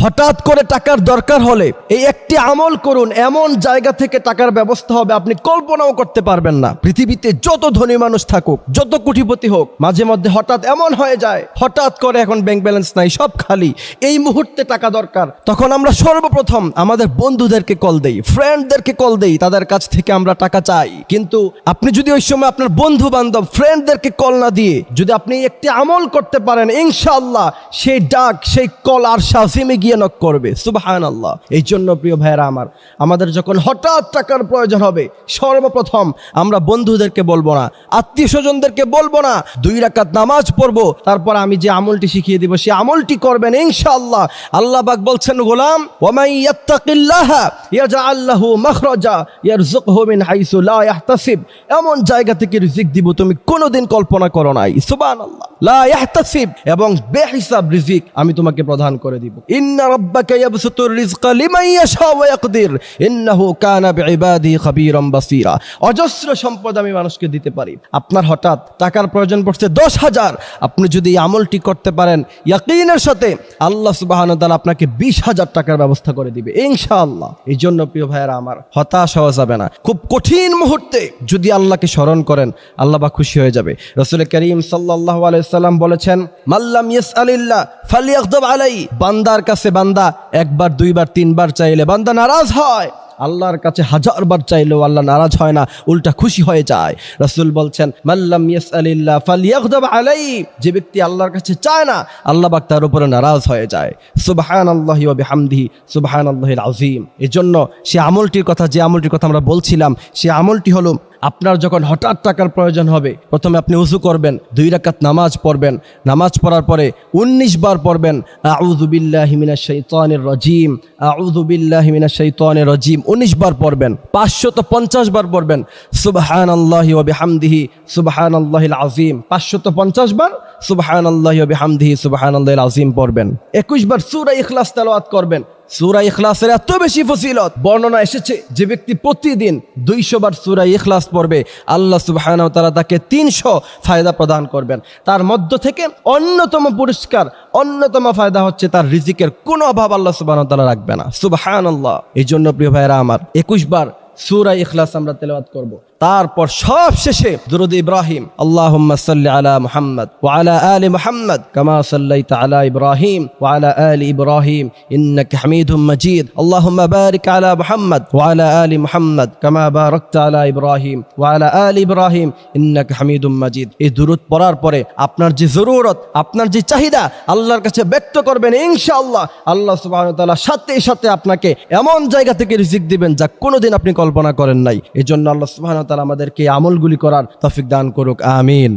হঠাৎ করে টাকার দরকার হলে এই একটি আমল করুন, এমন জায়গা থেকে টাকার ব্যবস্থা হবে আপনি কল্পনাও করতে পারবেন না। পৃথিবীতে যত ধনী মানুষ থাকুক, যত কোটিপতি হোক, মাঝে মধ্যে হঠাৎ এমন হয়ে যায়, হঠাৎ করে এখন ব্যাংক ব্যালেন্স নাই, সব খালি, এই মুহূর্তে টাকা দরকার। তখন আমরা সর্বপ্রথম আমাদের বন্ধুদেরকে কল দেই, ফ্রেন্ডদেরকে কল দেই, তাদের কাছ থেকে আমরা টাকা চাই। কিন্তু আপনি যদি ওই সময় আপনার বন্ধু বান্ধব ফ্রেন্ডদেরকে কল না দিয়ে যদি আপনি একটি আমল করতে পারেন, ইনশাআল্লাহ সেই ডাক, সেই কল আর শাসিমে গিয়ে নক করবে। সুবহানাল্লাহ। এই জন্য প্রিয় ভাইয়েরা আমার, আমাদের যখন হঠাৎ টাকার প্রয়োজন হবে, সর্বপ্রথম আমরা বন্ধুদেরকে বলবো না, আত্মীয় স্বজনদেরকে বলবো না, 2 রাকাত নামাজ পড়বো, তারপর আমি যে আমলটি শিখিয়ে দিব সেই আমলটি করবেন ইনশাআল্লাহ। আল্লাহ পাক বলছেন, গোলাম ওয়ামান ইয়াত্তাকিল্লাহা ইয়াজআল লাহু মাখরাজা ইয়ারযুকহু মিন হাইসু লা ইয়াহতাসিব। এমন জায়গা থেকে রিজিক দিব তুমি কোনোদিন কল্পনা করো নাই। সুবহানাল্লাহ। লা ইয়াহতাসিব, এবং বেহিসাব রিজিক আমি তোমাকে প্রদান করে দিব। ইন্না রাব্বাকা ইয়াবসুতুর রিজকা লিমান ইয়াশা ওয়া ইয়াকদির ইন্নাহু কানা বিইবাদিহি খাবীরাম বাসীরা। অজস্র সম্পদ আমি মানুষকে দিতে পারি। আপনার হঠাৎ টাকার প্রয়োজন পড়ছে 10,000, আপনি যদি এই আমলটি করতে পারেন ইয়াকিনের সাথে, আল্লাহ সুবহানাহু ওয়া তাআলা আপনাকে 20,000 টাকার ব্যবস্থা করে দিবে ইনশাআল্লাহ। এই জন্য প্রিয় ভাইয়েরা আমার, হতাশ হওয়া যাবে না। খুব কঠিন মুহূর্তে যদি আল্লাহকে স্মরণ করেন, আল্লাহ পাক খুশি হয়ে যাবে। রাসূল করিম সাল্লাল্লাহু আলাইহি সাল্লাম বলেছেন, মাল্লাম ইয়াসআলিল্লাহ ফালইয়াগদাব আলাইহি। বান্দার কাছে বান্দা একবার, 2বার, 3বার চাইলে বান্দা নারাজ হয়, আল্লাহর কাছে 1000 বার চাইলেও আল্লাহ নারাজ হয় না, উল্টা খুশি হয়ে যায়। রাসূল বলছেন, মাল্লাম ইয়াসআলিল্লাহ ফালইয়াগদাব আলাইহি। যে ব্যক্তি আল্লাহর কাছে চায় না, আল্লাহ পাক তার উপরে নারাজ হয়ে যায়। সুবহানাল্লাহি ওয়া বিহামদিহি সুবহানাল্লাহিল আযীম। এজন্য সে আমলটির কথা, যে আমলটির কথা আমরা বলছিলাম, সে আমলটি হলো, আপনার যখন হঠাৎ টাকার প্রয়োজন হবে, প্রথমে আপনি উযু করবেন, 2 রাকাত নামাজ পড়বেন, নামাজ পড়ার পরে 19 বার পড়বেন আউযু বিল্লাহি মিনাশ শাইতানির রাজীম, আউযু বিল্লাহি মিনাশ শাইতানির রাজীম, 19 বার পড়বেন। 550 বার পড়বেন সুবহানাল্লাহি ওয়া বিহামদিহি সুবহানাল্লাহিল আযীম, 550 বার সুবহানাল্লাহি ওয়া বিহামদিহি সুবহানাল্লাহিল আযীম পড়বেন। 21 বার সূরা ইখলাস তেলাওয়াত করবেন। সূরা ইখলাসের এত বেশি ফজিলত বর্ণনা এসেছে, যে ব্যক্তি প্রতিদিন 200 বার সূরা ইখলাস পড়বে, আল্লাহ সুবহানাহু ওয়া তাআলা তাকে 300 ফায়দা প্রদান করবেন। তার মধ্য থেকে অন্যতম পুরস্কার, অন্যতম ফায়দা হচ্ছে তার রিজিকের কোনো অভাব আল্লাহ সুবহানাহু ওয়া তাআলা রাখবে না। সুবহানাল্লাহ। এই জন্য প্রিয় ভাইরা আমার, 21 বার সূরা ইখলাস আমরা তেলাওয়াত করব। তারপর সব শেষে দুরূদ ইব্রাহিম, আল্লাহুম্মা সাল্লি আলা মুহাম্মদ ওয়া আলা আলি মুহাম্মদ কামা সাল্লাইতা আলা ইব্রাহিম ওয়া আলা আলি ইব্রাহিম ইন্নাকা হামিদুম মাজিদ, আল্লাহুম্মা বারিক আলা মুহাম্মদ ওয়া আলা আলি মুহাম্মদ কামা বারাকতা আলা ইব্রাহিম ওয়া আলা আলি ইব্রাহিম ইন্নাকা হামিদুম মাজিদ। এই দুরূদ পড়ার পরে আপনার যে জরুরত, আপনার যে চাহিদা আল্লাহর কাছে ব্যক্ত করবেন, ইনশাআল্লাহ আল্লাহ সুবহানাহু ওয়া তাআলা সাথে সাথে আপনাকে এমন জায়গা থেকে রিজিক দিবেন যা কোনোদিন আপনি কল্পনা করেন নাই। এজন্য আল্লাহ সুবহানাহু ওয়া তাআলা আমাদেরকে আমলগুলি করার তৌফিক দান করুক। আমিন।